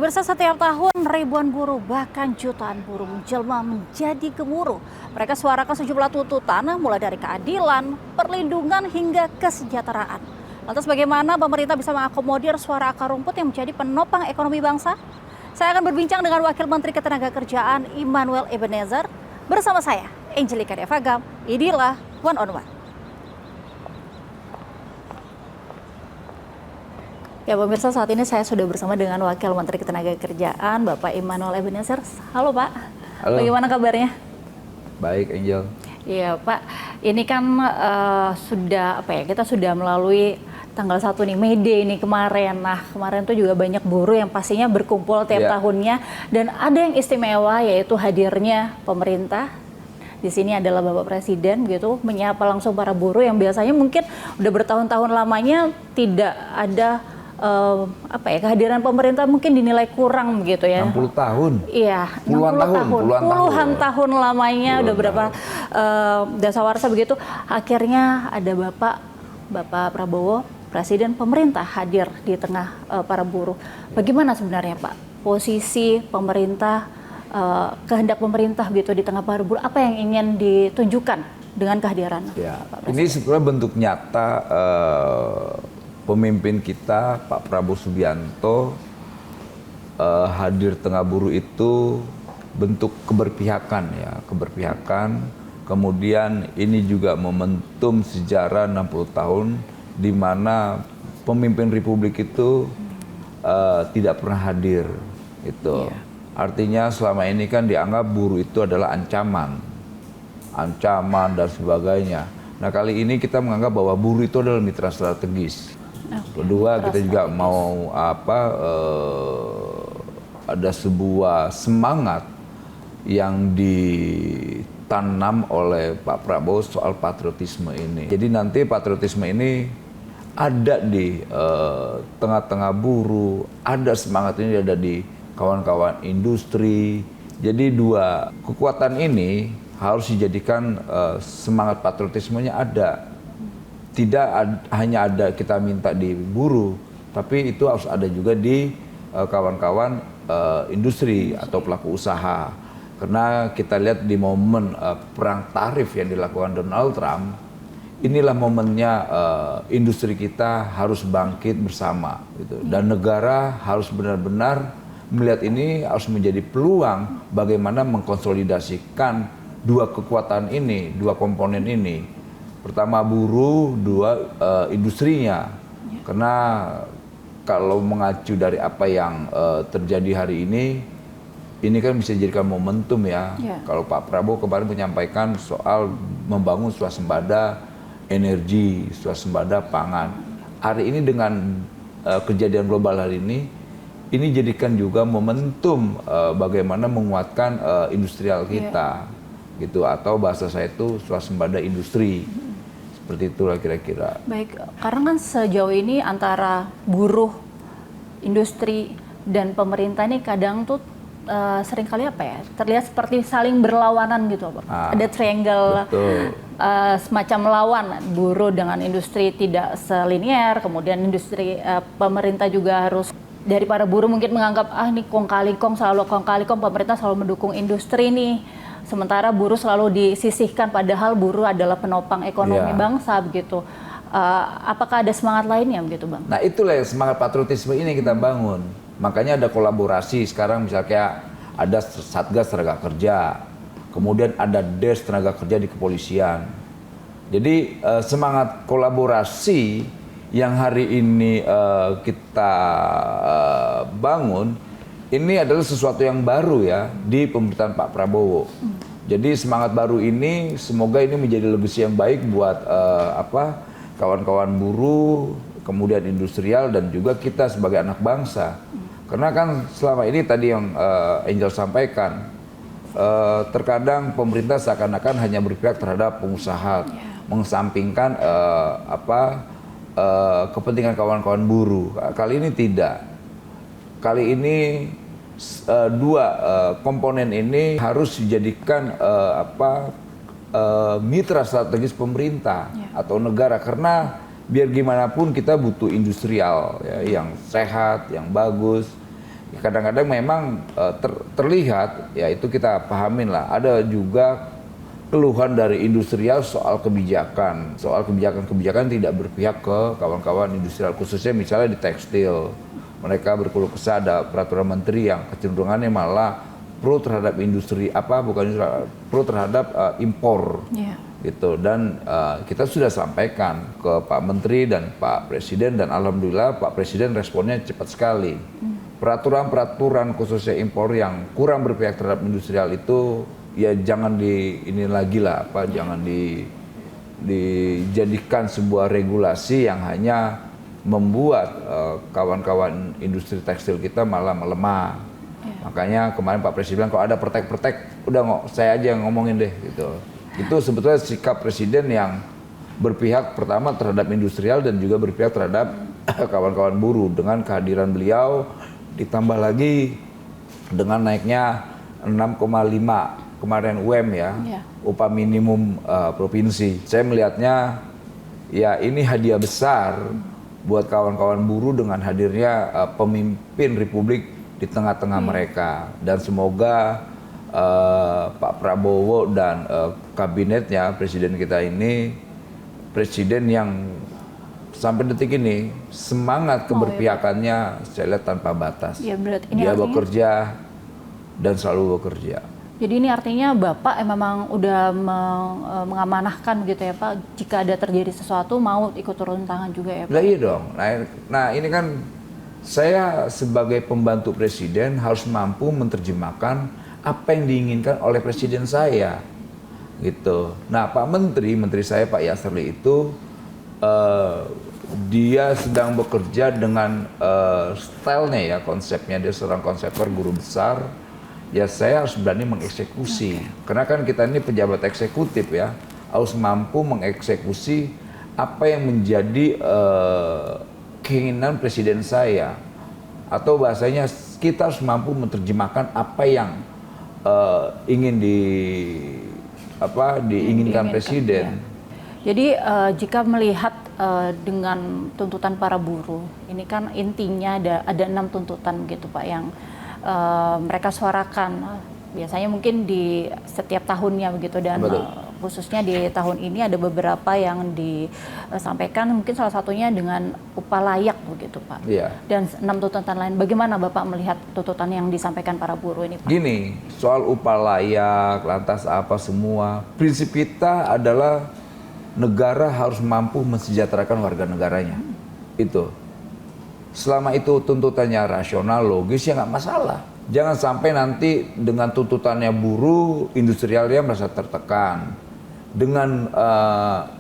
Pemirsa, setiap tahun ribuan buruh bahkan jutaan buruh menjelma menjadi gemuruh. Mereka suarakan sejumlah tuntutan mulai dari keadilan, perlindungan hingga kesejahteraan. Lantas bagaimana pemerintah bisa mengakomodir suara akar rumput yang menjadi penopang ekonomi bangsa? Saya akan berbincang dengan Wakil Menteri Ketenagakerjaan Immanuel Ebenezer. Bersama saya, Angelika Devagam. Inilah One on One. Ya pemirsa, saat ini saya sudah bersama dengan Wakil Menteri Ketenagakerjaan Bapak Immanuel Ebenezer. Halo Pak. Halo. Bagaimana kabarnya? Baik, Angel. Iya Pak, ini kan kita sudah melalui tanggal 1 nih, May Day ini kemarin. Nah kemarin tuh juga banyak buruh yang pastinya berkumpul tiap tahunnya. Dan ada yang istimewa yaitu hadirnya pemerintah. Di sini adalah Bapak Presiden gitu, menyapa langsung para buruh yang biasanya mungkin udah bertahun-tahun lamanya tidak ada kehadiran pemerintah mungkin dinilai kurang begitu ya. 60 tahun. Iya, puluhan tahun lamanya udah berapa dasawarsa begitu. Akhirnya ada Bapak Prabowo, Presiden pemerintah hadir di tengah para buruh. Bagaimana sebenarnya Pak posisi pemerintah, kehendak pemerintah gitu di tengah para buruh? Apa yang ingin ditunjukkan dengan kehadiran Pak Presiden? Ini sebenarnya bentuk nyata pemimpin kita Pak Prabowo Subianto hadir tengah buruh itu bentuk keberpihakan ya, keberpihakan. Kemudian ini juga momentum sejarah 60 tahun di mana pemimpin republik itu tidak pernah hadir itu. Artinya selama ini kan dianggap buruh itu adalah ancaman dan sebagainya. Nah kali ini kita menganggap bahwa buruh itu adalah mitra strategis. Kedua, kita juga mau ada sebuah semangat yang ditanam oleh Pak Prabowo soal patriotisme ini. Jadi nanti patriotisme ini ada di tengah-tengah buruh, ada semangat ini ada di kawan-kawan industri. Jadi dua kekuatan ini harus dijadikan semangat patriotismenya ada. Tidak hanya ada kita minta di buruh, tapi itu harus ada juga di kawan-kawan industri atau pelaku usaha. Karena kita lihat di momen perang tarif yang dilakukan Donald Trump, inilah momennya industri kita harus bangkit bersama. Gitu. Dan negara harus benar-benar melihat ini harus menjadi peluang bagaimana mengkonsolidasikan dua kekuatan ini, dua komponen ini. Pertama buruh, dua industrinya. Karena kalau mengacu dari apa yang terjadi hari ini kan bisa dijadikan momentum ya. Kalau Pak Prabowo kemarin menyampaikan soal membangun swasembada energi, swasembada pangan. Hari ini dengan kejadian global hari ini jadikan juga momentum bagaimana menguatkan industrial kita. Gitu, atau bahasa saya itu swasembada industri. Seperti itulah kira-kira. Baik, karena kan sejauh ini antara buruh, industri, dan pemerintah ini kadang tuh seringkali terlihat seperti saling berlawanan gitu Pak. Ada triangle semacam lawan, buruh dengan industri tidak selinier, kemudian industri pemerintah juga harus, dari para buruh mungkin menganggap ini kong kali kong, pemerintah selalu mendukung industri nih. Sementara buruh selalu disisihkan, padahal buruh adalah penopang ekonomi bangsa begitu. Apakah ada semangat lainnya begitu Bang? Nah itulah yang semangat patriotisme ini kita bangun. Makanya ada kolaborasi sekarang, misalnya ada Satgas Tenaga Kerja, kemudian ada Des Tenaga Kerja di kepolisian. Jadi semangat kolaborasi yang hari ini kita bangun, ini adalah sesuatu yang baru ya di pemerintahan Pak Prabowo. Jadi semangat baru ini semoga ini menjadi legacy yang baik buat kawan-kawan buruh, kemudian industrial dan juga kita sebagai anak bangsa. Karena kan selama ini tadi yang Angel sampaikan, terkadang pemerintah seakan-akan hanya berpihak terhadap pengusaha, mengesampingkan kepentingan kawan-kawan buruh. Kali ini tidak. Kali ini dua komponen ini harus dijadikan mitra strategis pemerintah atau negara, karena biar gimana pun kita butuh industrial ya, yang sehat, yang bagus. Kadang-kadang memang terlihat, ya itu kita pahamin lah. Ada juga keluhan dari industrial soal kebijakan tidak berpihak ke kawan-kawan industrial, khususnya misalnya di tekstil. Mereka berkeluh kesah ada peraturan menteri yang kecenderungannya malah pro terhadap pro terhadap impor. Gitu. Dan kita sudah sampaikan ke Pak Menteri dan Pak Presiden, dan alhamdulillah Pak Presiden responnya cepat sekali. Peraturan-peraturan khususnya impor yang kurang berpihak terhadap industrial itu ya jangan jangan dijadikan sebuah regulasi yang hanya membuat kawan-kawan industri tekstil kita malah melemah. Makanya kemarin Pak Presiden bilang kalau ada pertek-pertek udah saya aja yang ngomongin deh gitu. Itu sebetulnya sikap Presiden yang berpihak pertama terhadap industrial dan juga berpihak terhadap kawan-kawan buruh. Dengan kehadiran beliau ditambah lagi dengan naiknya 6,5 kemarin UM upah minimum provinsi. Saya melihatnya ya ini hadiah besar buat kawan-kawan buruh dengan hadirnya pemimpin republik di tengah-tengah mereka. Dan semoga Pak Prabowo dan kabinetnya, presiden kita ini presiden yang sampai detik ini semangat keberpihakannya saya lihat tanpa batas. Ya, ini dia artinya bekerja dan selalu bekerja. Jadi ini artinya Bapak memang udah mengamanahkan gitu ya Pak, jika ada terjadi sesuatu mau ikut turun tangan juga ya Pak? Nah, iya dong. Nah ini kan saya sebagai pembantu presiden harus mampu menerjemahkan apa yang diinginkan oleh presiden saya. Gitu. Nah Pak Menteri saya Pak Yasserli itu dia sedang bekerja dengan stylenya ya, konsepnya dia seorang konseptor guru besar. Ya saya harus berani mengeksekusi. Karena kan kita ini pejabat eksekutif ya, harus mampu mengeksekusi apa yang menjadi keinginan presiden saya. Atau bahasanya kita harus mampu menerjemahkan apa yang diinginkan presiden. Ya. Jadi jika melihat dengan tuntutan para buruh, ini kan intinya ada 6 tuntutan gitu Pak yang mereka suarakan biasanya mungkin di setiap tahunnya begitu, dan khususnya di tahun ini ada beberapa yang disampaikan, mungkin salah satunya dengan upah layak begitu Pak. Dan 6 tuntutan lain. Bagaimana Bapak melihat tuntutan yang disampaikan para buruh ini Pak? Gini, soal upah layak, lantas apa semua, prinsip kita adalah negara harus mampu mensejahterakan warga negaranya. Itu. Selama itu tuntutannya rasional, logis, ya nggak masalah. Jangan sampai nanti dengan tuntutannya buruh, industrialnya merasa tertekan. Dengan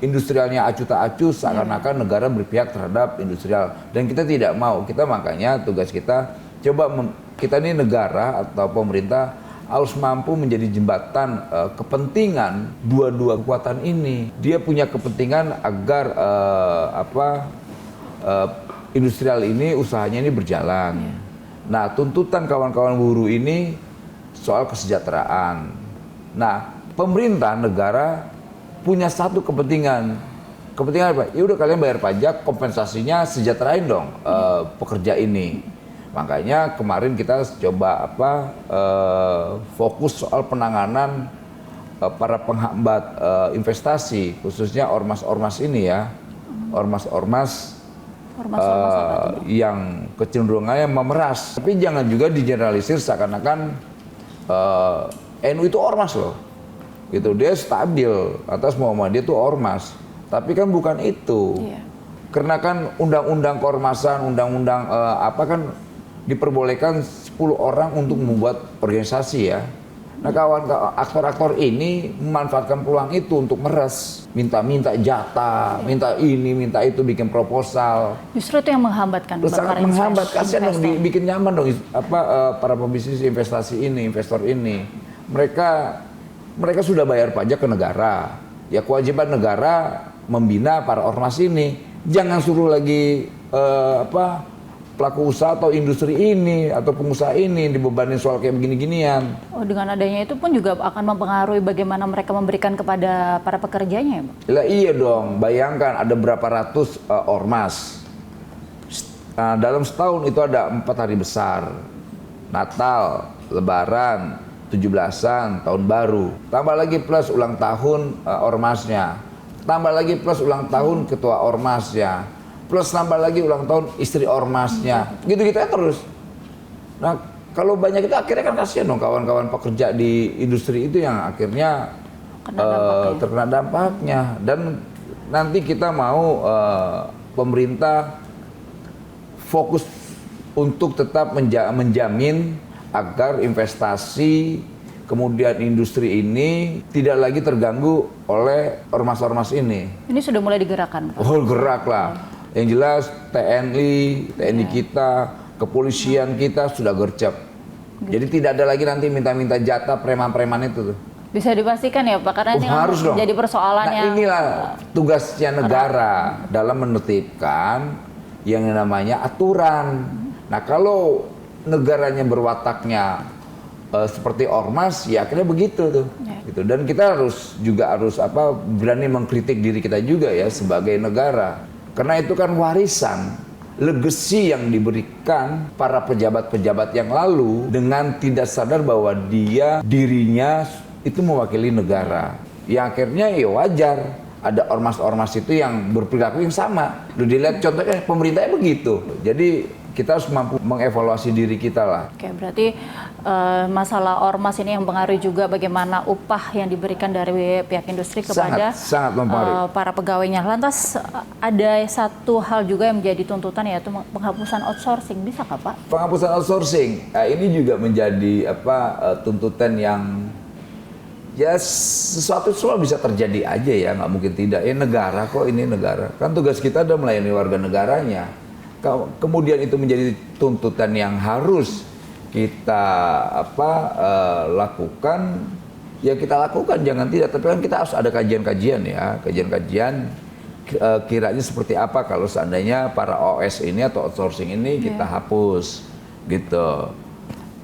industrialnya acuh tak acuh, seakan-akan negara berpihak terhadap industrial. Dan kita tidak mau. Kita makanya tugas kita, kita ini negara atau pemerintah harus mampu menjadi jembatan kepentingan dua kekuatan ini. Dia punya kepentingan agar industrial ini, usahanya ini berjalan. Nah, tuntutan kawan-kawan buruh ini soal kesejahteraan. Nah, pemerintah negara punya satu kepentingan. Kepentingan apa? Ya udah kalian bayar pajak, kompensasinya sejahterain dong pekerja ini. Makanya kemarin kita coba fokus soal penanganan para penghambat investasi, khususnya ormas-ormas ini ya. Ormas-ormas yang kecenderungannya memeras. Tapi jangan juga digeneralisir seakan-akan NU itu ormas loh. Gitu, dia stabil atas Muhammadiyah itu ormas. Tapi kan bukan itu. Karena kan undang-undang keormasan, undang-undang kan diperbolehkan 10 orang untuk membuat organisasi ya. Nah aktor-aktor ini memanfaatkan peluang itu untuk meres, minta jatah, minta ini, minta itu, bikin proposal. Justru itu yang menghambatkan. Sangat menghambat, kasihan dong, bikin nyaman dong para pebisnis investasi ini, investor ini. Mereka sudah bayar pajak ke negara. Ya kewajiban negara membina para ormas ini. Jangan suruh lagi pelaku usaha atau industri ini atau pengusaha ini dibebani soal kayak begini-ginian. Oh, dengan adanya itu pun juga akan mempengaruhi bagaimana mereka memberikan kepada para pekerjanya ya Pak? Iya dong, bayangkan ada berapa ratus ormas. Dalam setahun itu ada 4 hari besar. Natal, Lebaran, 17-an, Tahun Baru. Tambah lagi plus ulang tahun ormasnya. Tambah lagi plus ulang tahun ketua ormasnya. Plus tambah lagi ulang tahun istri ormasnya. Gitu-gitu aja terus. Nah, kalau banyak itu akhirnya kan kasihan dong kawan-kawan pekerja di industri itu yang akhirnya terkena dampaknya. Dan nanti kita mau pemerintah fokus untuk tetap menjamin agar investasi kemudian industri ini tidak lagi terganggu oleh ormas-ormas ini. Ini sudah mulai digerakkan, Pak? Oh, gerak lah. Yang jelas TNI kita, kepolisian kita sudah gercep. Jadi tidak ada lagi nanti minta-minta jatah preman-preman itu tuh. Bisa dipastikan ya Pak, karena ini harus dong. jadi persoalannya. Nah, inilah tugasnya negara dalam menertibkan yang namanya aturan. Nah, kalau negaranya berwataknya seperti ormas, ya akhirnya begitu tuh. Gitu. Dan kita harus berani mengkritik diri kita juga ya sebagai negara. Karena itu kan warisan, legacy yang diberikan para pejabat-pejabat yang lalu dengan tidak sadar bahwa dirinya itu mewakili negara. Yang akhirnya ya wajar ada ormas-ormas itu yang berperilaku yang sama. Udah dilihat contohnya pemerintahnya begitu. Jadi kita harus mampu mengevaluasi diri kita lah. Oke, berarti masalah ormas ini yang mempengaruhi juga bagaimana upah yang diberikan dari pihak industri kepada sangat para pegawainya. Lantas ada satu hal juga yang menjadi tuntutan, yaitu penghapusan outsourcing. Bisa nggak Pak? Penghapusan outsourcing, ini juga menjadi tuntutan yang ya sesuatu semua bisa terjadi aja ya, nggak mungkin tidak. Negara kok, ini negara. Kan tugas kita adalah melayani warga negaranya. Kemudian itu menjadi tuntutan yang harus kita lakukan, ya kita lakukan, jangan tidak. Tapi kan kita harus ada kajian-kajian ya, kajian-kajian kiranya seperti apa kalau seandainya para OS ini atau outsourcing ini kita hapus gitu.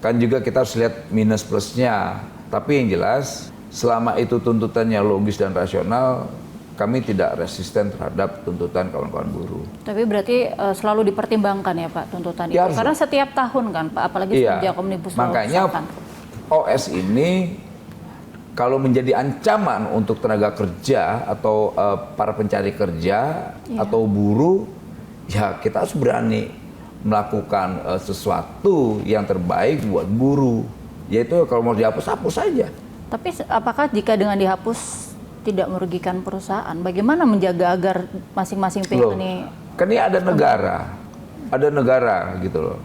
Kan juga kita harus lihat minus plusnya. Tapi yang jelas selama itu tuntutannya logis dan rasional, kami tidak resisten terhadap tuntutan kawan-kawan buruh. Tapi berarti selalu dipertimbangkan ya Pak tuntutan itu? Karena setiap tahun kan Pak, apalagi sejak Omnibus Law. Makanya OS ini kalau menjadi ancaman untuk tenaga kerja atau para pencari kerja atau buruh, ya kita harus berani melakukan sesuatu yang terbaik buat buruh. Yaitu kalau mau dihapus, hapus saja. Tapi apakah jika dengan dihapus tidak merugikan perusahaan? Bagaimana menjaga agar masing-masing pihak ini? Kan ini ada negara gitu loh.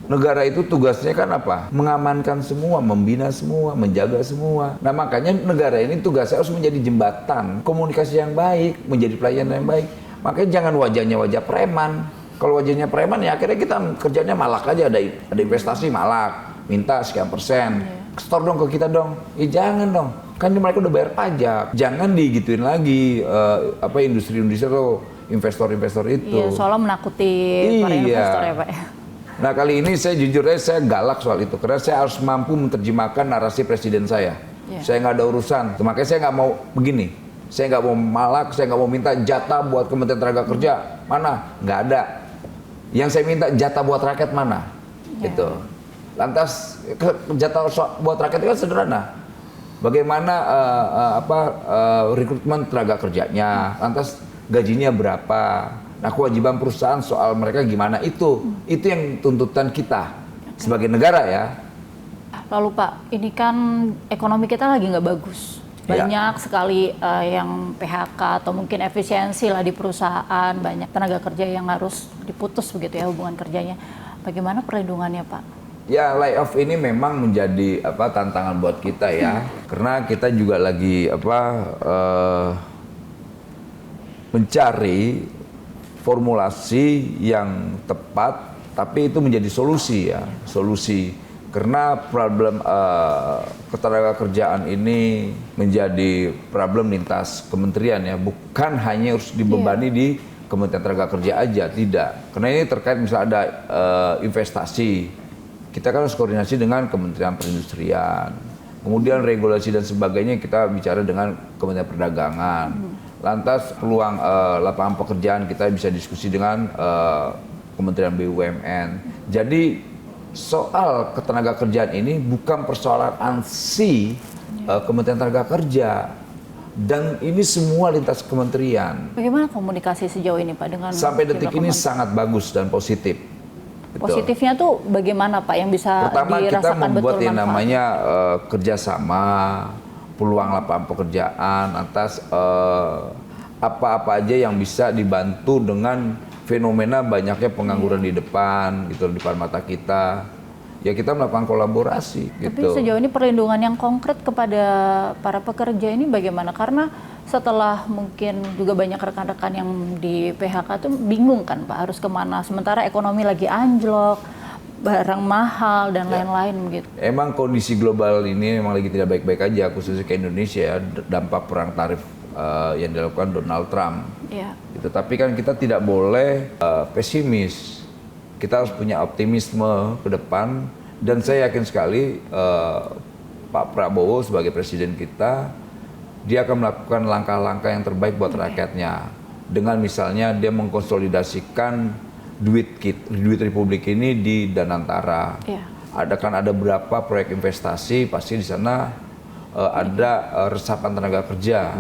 Negara itu tugasnya kan apa? Mengamankan semua, membina semua, menjaga semua. Nah makanya negara ini tugasnya harus menjadi jembatan, komunikasi yang baik, menjadi pelayanan yang baik. Makanya jangan wajahnya wajah preman. Kalau wajahnya preman ya akhirnya kita kerjanya malak aja, ada investasi malak, minta sekian persen. Store dong ke kita dong. Jangan dong. Kan mereka udah bayar pajak. Jangan digituin lagi industri-industri atau investor-investor itu. Iya, soalnya menakuti para investor ya Pak. Nah kali ini saya jujur aja saya galak soal itu. Karena saya harus mampu menerjemahkan narasi presiden saya. Saya nggak ada urusan. Makanya saya nggak mau begini. Saya nggak mau malak, saya nggak mau minta jatah buat Kementerian Tenaga Kerja. Mana? Nggak ada. Yang saya minta jatah buat rakyat mana? Gitu. Lantas jatah buat rakyat itu kan sederhana. Bagaimana rekrutmen tenaga kerjanya, lantas gajinya berapa, nah kewajiban perusahaan soal mereka gimana, itu yang tuntutan kita sebagai negara ya. Lalu Pak, ini kan ekonomi kita lagi nggak bagus, banyak sekali yang PHK atau mungkin efisiensi lah di perusahaan, banyak tenaga kerja yang harus diputus begitu ya hubungan kerjanya. Bagaimana perlindungannya Pak? Ya, layoff ini memang menjadi tantangan buat kita ya, karena kita juga lagi mencari formulasi yang tepat, tapi itu menjadi solusi ya, solusi. Karena problem ketenaga kerjaan ini menjadi problem lintas kementerian ya, bukan hanya harus dibebani di Kementerian Tenaga Kerja aja, tidak. Karena ini terkait misalnya ada investasi. Kita kan harus koordinasi dengan Kementerian Perindustrian. Kemudian regulasi dan sebagainya kita bicara dengan Kementerian Perdagangan. Lantas peluang lapangan pekerjaan kita bisa diskusi dengan Kementerian BUMN. Jadi soal ketenaga kerjaan ini bukan persoalan ANSI, Kementerian Tenaga Kerja, dan ini semua lintas kementerian. Bagaimana komunikasi sejauh ini Pak dengan Sampai detik ini sangat bagus dan positif. Positifnya tuh bagaimana Pak yang bisa Pertama, dirasakan kita membuat betul yang manfaat? namanya kerjasama, peluang lapangan pekerjaan atas apa-apa aja yang bisa dibantu dengan fenomena banyaknya pengangguran di depan, gitu, di depan mata kita. Ya kita melakukan kolaborasi. Tapi gitu. sejauh ini perlindungan yang konkret kepada para pekerja ini bagaimana? Karena setelah mungkin juga banyak rekan-rekan yang di PHK tuh bingung kan Pak harus kemana. Sementara ekonomi lagi anjlok, barang mahal dan lain-lain gitu. Emang kondisi global ini memang lagi tidak baik-baik aja, khususnya ke Indonesia ya, dampak perang tarif yang dilakukan Donald Trump. Iya. Gitu. Tapi kan kita tidak boleh pesimis. Kita harus punya optimisme ke depan, dan saya yakin sekali Pak Prabowo sebagai presiden kita, dia akan melakukan langkah-langkah yang terbaik buat rakyatnya. Dengan misalnya dia mengkonsolidasikan duit Republik ini di Danantara. Iya. Ada berapa proyek investasi, pasti di sana ada resapan tenaga kerja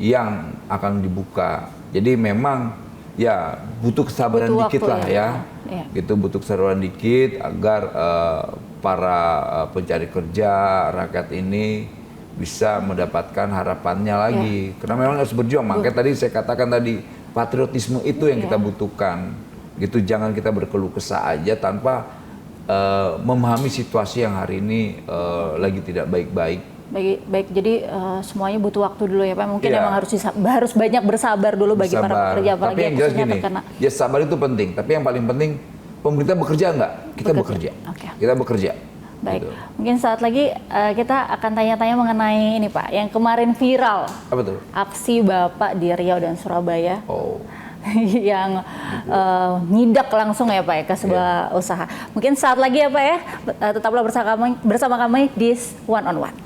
yang akan dibuka. Jadi memang ya butuh kesabaran dikit lah ya. Gitu, butuh kesabaran dikit agar para pencari kerja rakyat ini bisa mendapatkan harapannya lagi. Karena memang harus berjuang. Makanya tadi saya katakan tadi, patriotisme itu yang kita butuhkan. Gitu, jangan kita berkeluh kesah aja tanpa memahami situasi yang hari ini lagi tidak baik-baik. Baik, jadi semuanya butuh waktu dulu ya Pak. Mungkin emang harus banyak bersabar dulu bagi para pekerja. Tapi yang jelas gini, ya sabar itu penting. Tapi yang paling penting, pemerintah bekerja nggak? Kita bekerja. Kita bekerja. Baik, gitu. Mungkin saat lagi kita akan tanya-tanya mengenai ini Pak, yang kemarin viral. Apa tuh? Aksi Bapak di Riau dan Surabaya. Oh. Yang nyidak langsung ya Pak ya ke sebuah usaha. Mungkin saat lagi ya Pak ya, tetaplah bersama kami di One on One.